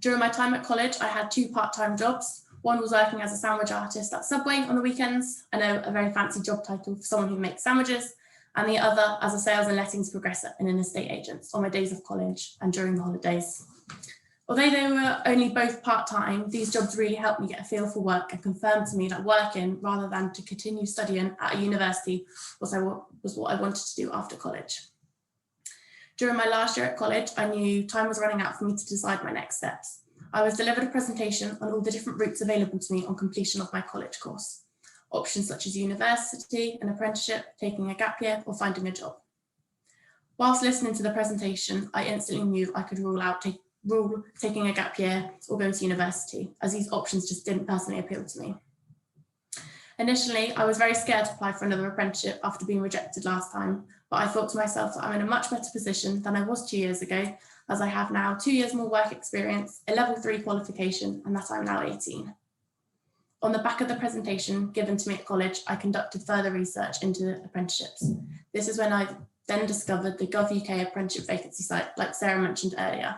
During my time at college, I had 2 part-time jobs. One was working as a sandwich artist at Subway on the weekends. I know, a very fancy job title for someone who makes sandwiches, and the other as a sales and lettings progressor in an estate agent on my days of college and during the holidays. Although they were only both part-time, these jobs really helped me get a feel for work and confirmed to me that working rather than to continue studying at a university was what I wanted to do after college. During my last year at college, I knew time was running out for me to decide my next steps. I was delivered a presentation on all the different routes available to me on completion of my college course. Options such as university, an apprenticeship, taking a gap year, or finding a job. Whilst listening to the presentation, I instantly knew I could rule taking a gap year or going to university, as these options just didn't personally appeal to me. Initially, I was very scared to apply for another apprenticeship after being rejected last time, but I thought to myself that I'm in a much better position than I was 2 years ago, as I have now 2 years more work experience, a level 3 qualification, and that I'm now 18. On the back of the presentation given to me at college, I conducted further research into apprenticeships. This is when I then discovered the Gov.uk apprenticeship vacancy site, like Sarah mentioned earlier.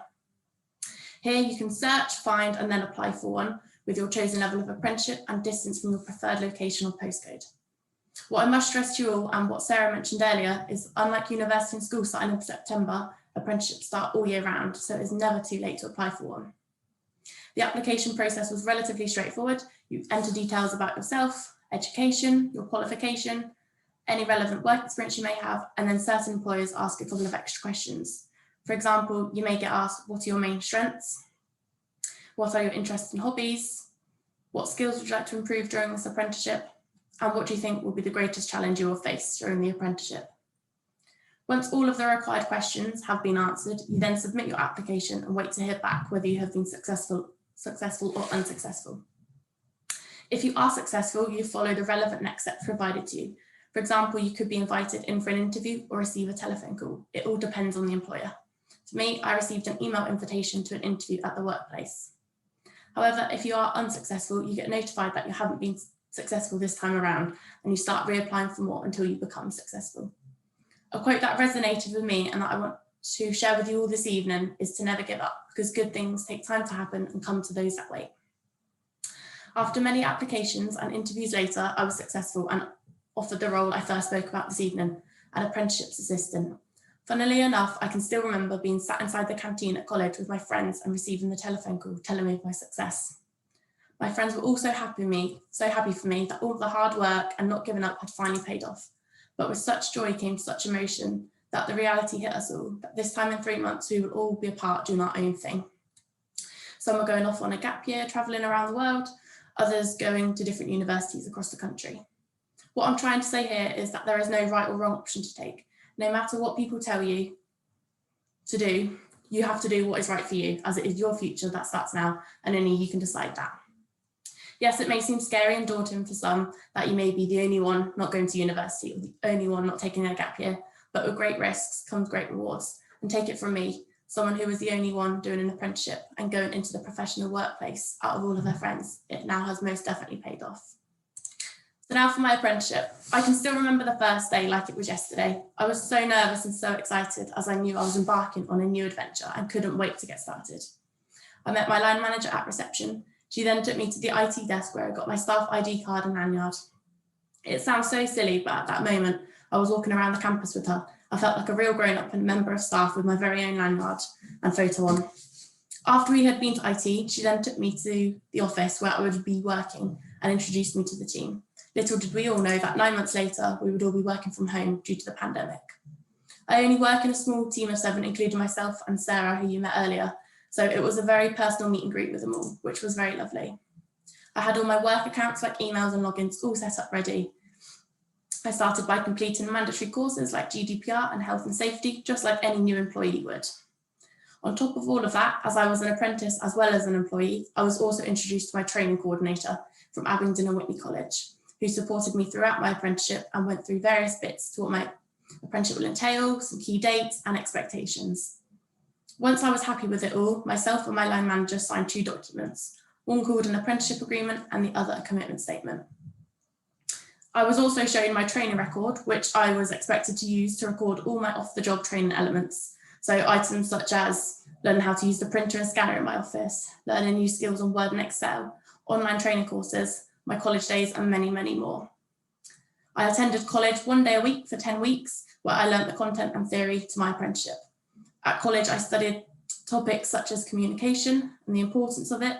Here you can search, find, and then apply for one with your chosen level of apprenticeship and distance from your preferred location or postcode. What I must stress to you all, and what Sarah mentioned earlier, is unlike university and school starting in September, apprenticeships start all year round, so it's never too late to apply for one. The application process was relatively straightforward. You enter details about yourself, education, your qualification, any relevant work experience you may have, and then certain employers ask a couple of extra questions. For example, you may get asked, what are your main strengths? What are your interests and hobbies? What skills would you like to improve during this apprenticeship? And what do you think will be the greatest challenge you will face during the apprenticeship? Once all of the required questions have been answered, you then submit your application and wait to hear back whether you have been successful or unsuccessful. If you are successful, you follow the relevant next steps provided to you. For example, you could be invited in for an interview or receive a telephone call. It all depends on the employer. For me, I received an email invitation to an interview at the workplace. However, if you are unsuccessful, you get notified that you haven't been successful this time around, and you start reapplying for more until you become successful. A quote that resonated with me and that I want to share with you all this evening is to never give up, because good things take time to happen and come to those that wait. After many applications and interviews later, I was successful and offered the role I first spoke about this evening, an apprenticeships assistant. Funnily enough, I can still remember being sat inside the canteen at college with my friends and receiving the telephone call telling me of my success. My friends were also so happy for me that all of the hard work and not giving up had finally paid off. But with such joy came such emotion that the reality hit us all, that this time in 3 months we will all be apart doing our own thing. Some are going off on a gap year, travelling around the world, others going to different universities across the country. What I'm trying to say here is that there is no right or wrong option to take. No matter what people tell you to do, you have to do what is right for you, as it is your future that starts now, and only you can decide that. Yes, it may seem scary and daunting for some that you may be the only one not going to university or the only one not taking a gap year, but with great risks comes great rewards. And take it from me, someone who was the only one doing an apprenticeship and going into the professional workplace out of all of her friends, it now has most definitely paid off. So now for my apprenticeship. I can still remember the first day like it was yesterday. I was so nervous and so excited as I knew I was embarking on a new adventure and couldn't wait to get started. I met my line manager at reception. She then took me to the IT desk where I got my staff ID card and lanyard. It sounds so silly, but at that moment, I was walking around the campus with her. I felt like a real grown-up and a member of staff with my very own lanyard and photo on. After we had been to IT, she then took me to the office where I would be working and introduced me to the team. Little did we all know that 9 months later, we would all be working from home due to the pandemic. I only work in a small team of 7, including myself and Sarah, who you met earlier. So it was a very personal meet and greet with them all, which was very lovely. I had all my work accounts like emails and logins all set up ready. I started by completing mandatory courses like GDPR and health and safety, just like any new employee would. On top of all of that, as I was an apprentice as well as an employee, I was also introduced to my training coordinator from Abingdon and Whitney College, who supported me throughout my apprenticeship and went through various bits to what my apprenticeship will entail, some key dates and expectations. Once I was happy with it all, myself and my line manager signed 2 documents, one called an apprenticeship agreement and the other a commitment statement. I was also shown my training record, which I was expected to use to record all my off-the-job training elements. So items such as learning how to use the printer and scanner in my office, learning new skills on Word and Excel, online training courses, my college days, and many, many more. I attended college 1 day a week for 10 weeks, where I learned the content and theory to my apprenticeship. At college, I studied topics such as communication and the importance of it,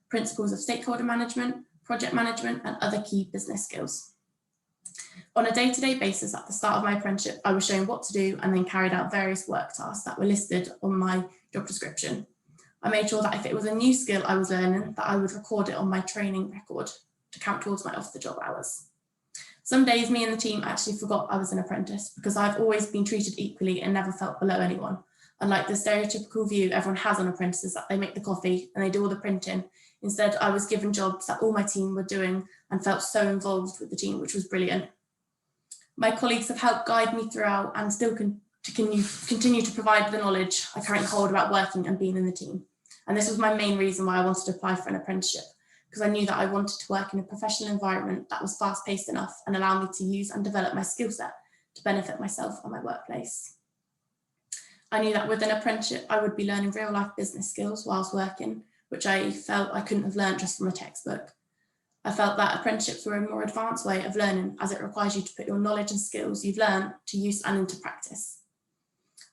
principles of stakeholder management, project management, and other key business skills. On a day-to-day basis at the start of my apprenticeship, I was shown what to do and then carried out various work tasks that were listed on my job description. I made sure that if it was a new skill I was learning, that I would record it on my training record to count towards my off-the-job hours. Some days me and the team actually forgot I was an apprentice because I've always been treated equally and never felt below anyone. Unlike the stereotypical view everyone has on apprentices that they make the coffee and they do all the printing. Instead, I was given jobs that all my team were doing and felt so involved with the team, which was brilliant. My colleagues have helped guide me throughout and still continue to provide the knowledge I currently hold about working and being in the team. And this was my main reason why I wanted to apply for an apprenticeship, because I knew that I wanted to work in a professional environment that was fast-paced enough and allow me to use and develop my skill set to benefit myself and my workplace. I knew that with an apprenticeship, I would be learning real-life business skills whilst working, which I felt I couldn't have learned just from a textbook. I felt that apprenticeships were a more advanced way of learning, as it requires you to put your knowledge and skills you've learned to use and into practice.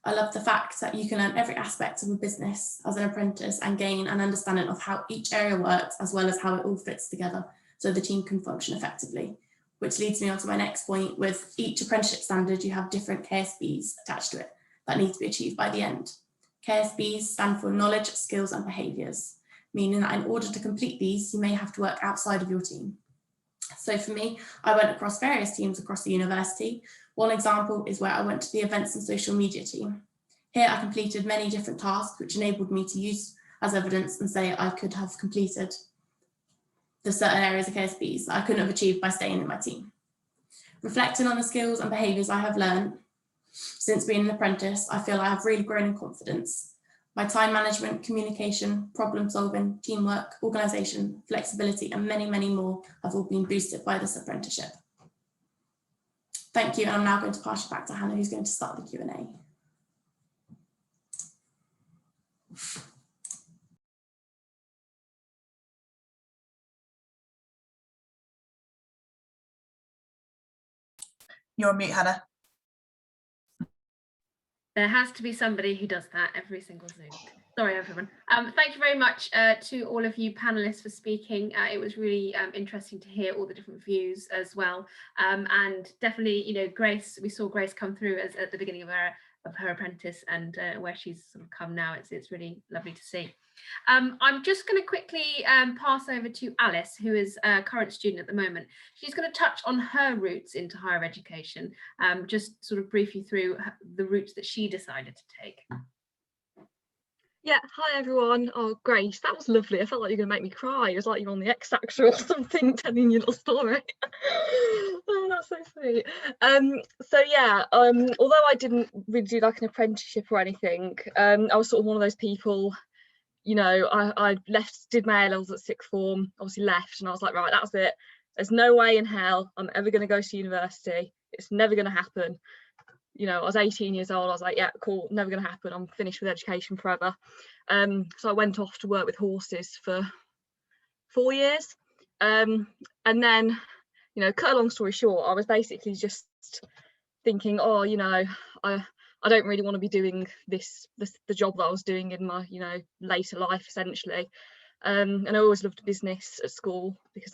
I love the fact that you can learn every aspect of a business as an apprentice and gain an understanding of how each area works, as well as how it all fits together so the team can function effectively. Which leads me on to my next point. With each apprenticeship standard, you have different KSBs attached to it that need to be achieved by the end. KSBs stand for knowledge, skills, and behaviours, meaning that in order to complete these, you may have to work outside of your team. So for me, I went across various teams across the university. One example is where I went to the events and social media team. Here I completed many different tasks, which enabled me to use as evidence and say I could have completed the certain areas of KSBs that I couldn't have achieved by staying in my team. Reflecting on the skills and behaviours I have learned since being an apprentice, I feel I have really grown in confidence. My time management, communication, problem solving, teamwork, organisation, flexibility, and many, many more have all been boosted by this apprenticeship. Thank you, and I'm now going to pass you back to Hannah, who's going to start the Q&A. You're on mute, Hannah. There has to be somebody who does that every single Zoom. Sorry, everyone. Thank you very much to all of you panelists for speaking. It was really interesting to hear all the different views as well. And definitely, you know, Grace, we saw Grace come through as at the beginning of her apprentice and where she's sort of come now. It's really lovely to see. I'm just going to quickly pass over to Alice, who is a current student at the moment. She's going to touch on her routes into higher education, just sort of brief you through the routes that she decided to take. Yeah, hi everyone. Oh, Grace, that was lovely. I felt like you were going to make me cry. It was like you're on the X Factor or something, telling your little story. Oh, that's so sweet. So yeah, although I didn't really do like an apprenticeship or anything, I was sort of one of those people, you know, I left, did my A-levels at sixth form, obviously left, and I was like, right, that's it. There's no way in hell I'm ever going to go to university. It's never going to happen. You know, I was 18 years old. I was like, yeah, cool, never going to happen. I'm finished with education forever. So I went off to work with horses for 4 years. And then, you know, cut a long story short, I was basically just thinking, oh, you know, I don't really want to be doing the job that I was doing in my, you know, later life, essentially. And I always loved business at school because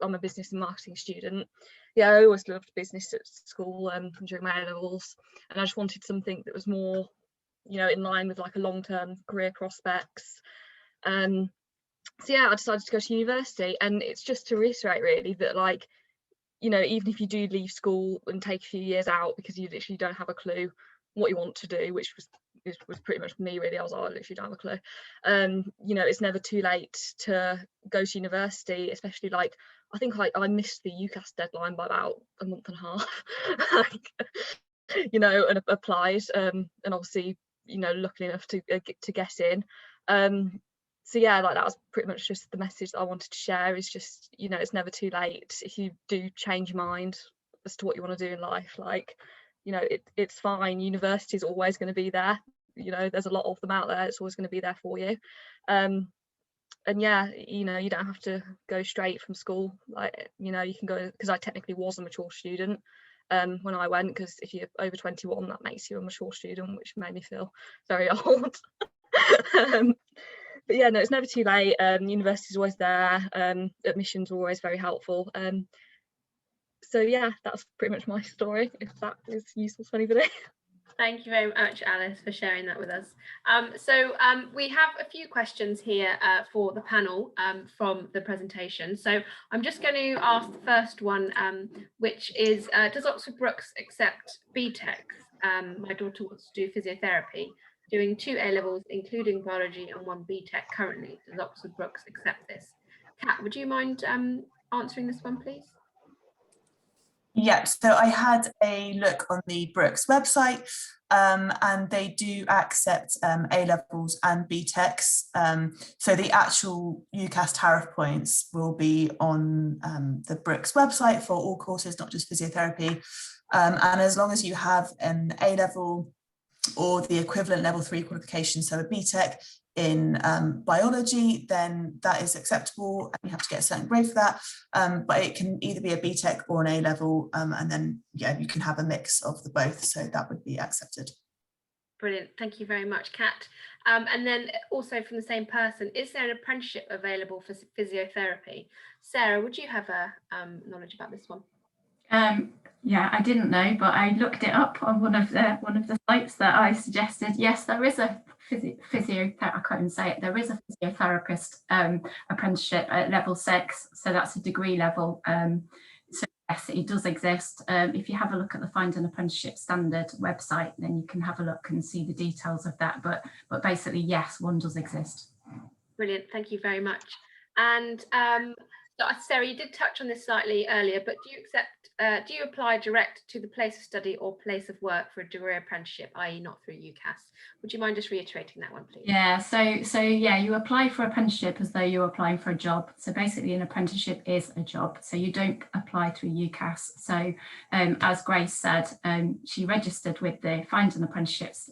I'm a business and marketing student. Yeah, I always loved business at school during my A-levels, and I just wanted something that was more, you know, in line with like a long-term career prospects. So yeah, I decided to go to university, and it's just to reiterate really that, like, you know, even if you do leave school and take a few years out because you literally don't have a clue what you want to do, which was pretty much me really. I was like, I literally don't have a clue. You know, it's never too late to go to university, especially like, I think I missed the UCAS deadline by about a month and a half. Like, you know, and applied, and obviously, you know, lucky enough to get in. So yeah, like that was pretty much just the message that I wanted to share, is just, you know, it's never too late if you do change your mind as to what you want to do in life. Like, you know, it's fine. University is always going to be there. You know, there's a lot of them out there. It's always going to be there for you. And yeah, you know, you don't have to go straight from school. Like, you know, you can go, because I technically was a mature student when I went, because if you're over 21, that makes you a mature student, which made me feel very old. But yeah, no, it's never too late. University's always there. Admissions are always very helpful. So yeah, that's pretty much my story, if that is useful to anybody. Thank you very much, Alice, for sharing that with us. We have a few questions here for the panel from the presentation. So I'm just going to ask the first one, which is, does Oxford Brookes accept BTECs? My daughter wants to do physiotherapy, doing 2 A-levels, including biology, and 1 BTEC currently. Does Oxford Brookes accept this? Kat, would you mind answering this one, please? Yep, so I had a look on the Brookes website, and they do accept A-levels and BTECs. So the actual UCAS tariff points will be on the Brookes website for all courses, not just physiotherapy. And as long as you have an A-level or the equivalent level 3 qualification, so a BTEC in biology, then that is acceptable, and you have to get a certain grade for that. But it can either be a BTEC or an A-level, and then yeah, you can have a mix of the both, so that would be accepted. Brilliant, thank you very much, Kat. And then also from the same person, is there an apprenticeship available for physiotherapy? Sarah, would you have a knowledge about this one? Yeah, I didn't know, but I looked it up on one of the sites that I suggested. Yes, there is a physiotherapist. I can't even say it. There is a physiotherapist apprenticeship at level 6, so that's a degree level. So yes, it does exist. If you have a look at the Find an Apprenticeship Standard website, then you can have a look and see the details of that. But basically, yes, one does exist. Brilliant, thank you very much. And so Sarah, you did touch on this slightly earlier, but do you apply direct to the place of study or place of work for a degree apprenticeship, i.e. not through UCAS? Would you mind just reiterating that one, please? Yeah, so yeah, you apply for apprenticeship as though you're applying for a job. So basically an apprenticeship is a job, so you don't apply through UCAS. So as Grace said, she registered with the Find an Apprenticeships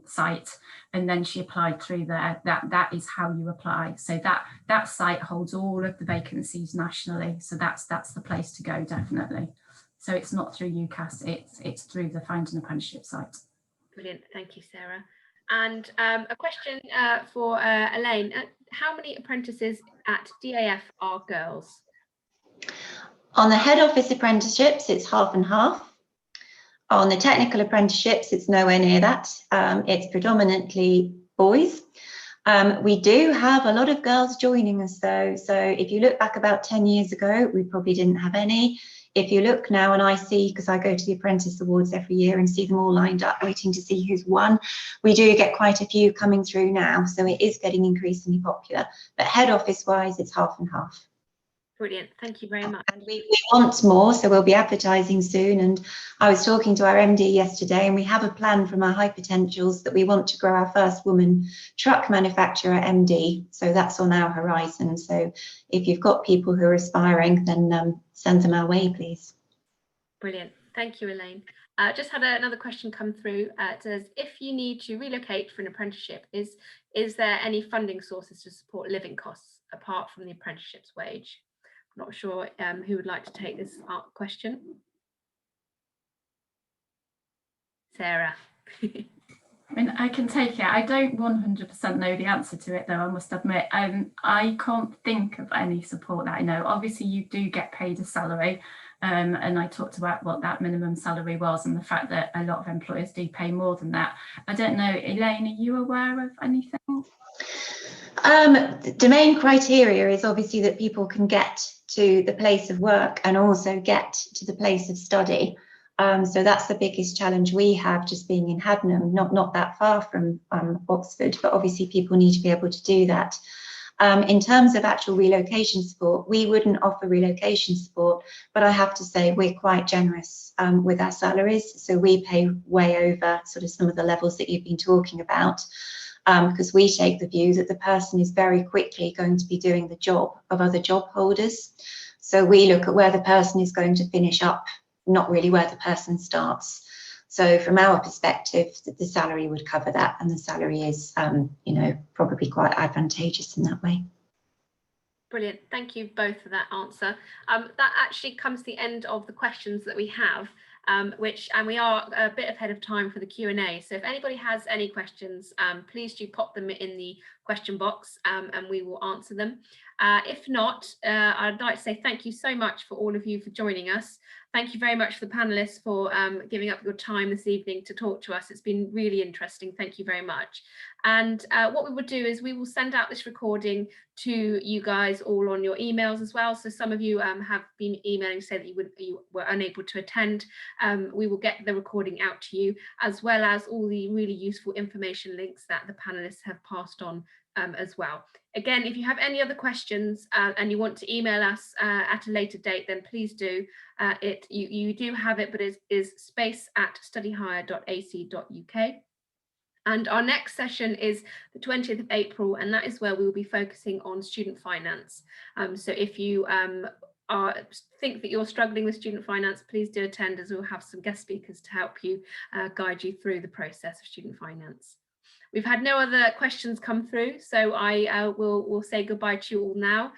site, and then she applied through there. That is how you apply. So that site holds all of the vacancies nationally. So that's the place to go, definitely. So it's not through UCAS, it's through the Find an Apprenticeship site. Brilliant, thank you, Sarah. And a question for Elaine. How many apprentices at DAF are girls? On the head office apprenticeships, it's half and half. On the technical apprenticeships, it's nowhere near that. It's predominantly boys. We do have a lot of girls joining us though. So if you look back about 10 years ago, we probably didn't have any. If you look now, and I see, because I go to the Apprentice Awards every year and see them all lined up waiting to see who's won, we do get quite a few coming through now, so it is getting increasingly popular. But head office wise, it's half and half. Brilliant, thank you very much. And we want more, so we'll be advertising soon. And I was talking to our MD yesterday, and we have a plan from our high potentials that we want to grow our first woman truck manufacturer MD. So that's on our horizon. So if you've got people who are aspiring, then send them our way, please. Brilliant, thank you, Elaine. Just had another question come through. It says, if you need to relocate for an apprenticeship, is there any funding sources to support living costs apart from the apprenticeship's wage? Not sure who would like to take this question. Sarah. I mean, I can take it. I don't 100% know the answer to it, though, I must admit. I can't think of any support that I know. Obviously, you do get paid a salary, and I talked about what that minimum salary was and the fact that a lot of employers do pay more than that. I don't know, Elaine, are you aware of anything? The main criteria is obviously that people can get to the place of work and also get to the place of study. So that's the biggest challenge we have, just being in Haddenham, not that far from Oxford, but obviously people need to be able to do that. In terms of actual relocation support, we wouldn't offer relocation support, but I have to say we're quite generous with our salaries. So we pay way over sort of some of the levels that you've been talking about. Because we take the view that the person is very quickly going to be doing the job of other job holders. So we look at where the person is going to finish up, not really where the person starts. So from our perspective, the salary would cover that, and the salary is, you know, probably quite advantageous in that way. Brilliant, thank you both for that answer. That actually comes to the end of the questions that we have. And we are a bit ahead of time for the Q&A. So if anybody has any questions, please do pop them in the question box and we will answer them. If not, I'd like to say thank you so much for all of you for joining us. Thank you very much for the panelists for giving up your time this evening to talk to us. It's been really interesting. Thank you very much. And what we will do is we will send out this recording to you guys all on your emails as well. So some of you have been emailing to say that you were unable to attend. We will get the recording out to you, as well as all the really useful information links that the panelists have passed on as well. Again, if you have any other questions and you want to email us at a later date, then please do. You do have it, but it is space@studyhire.ac.uk. And our next session is the 20th of April, and that is where we will be focusing on student finance. So if you think that you're struggling with student finance, please do attend, as we'll have some guest speakers to help you guide you through the process of student finance. We've had no other questions come through, so I will say goodbye to you all now.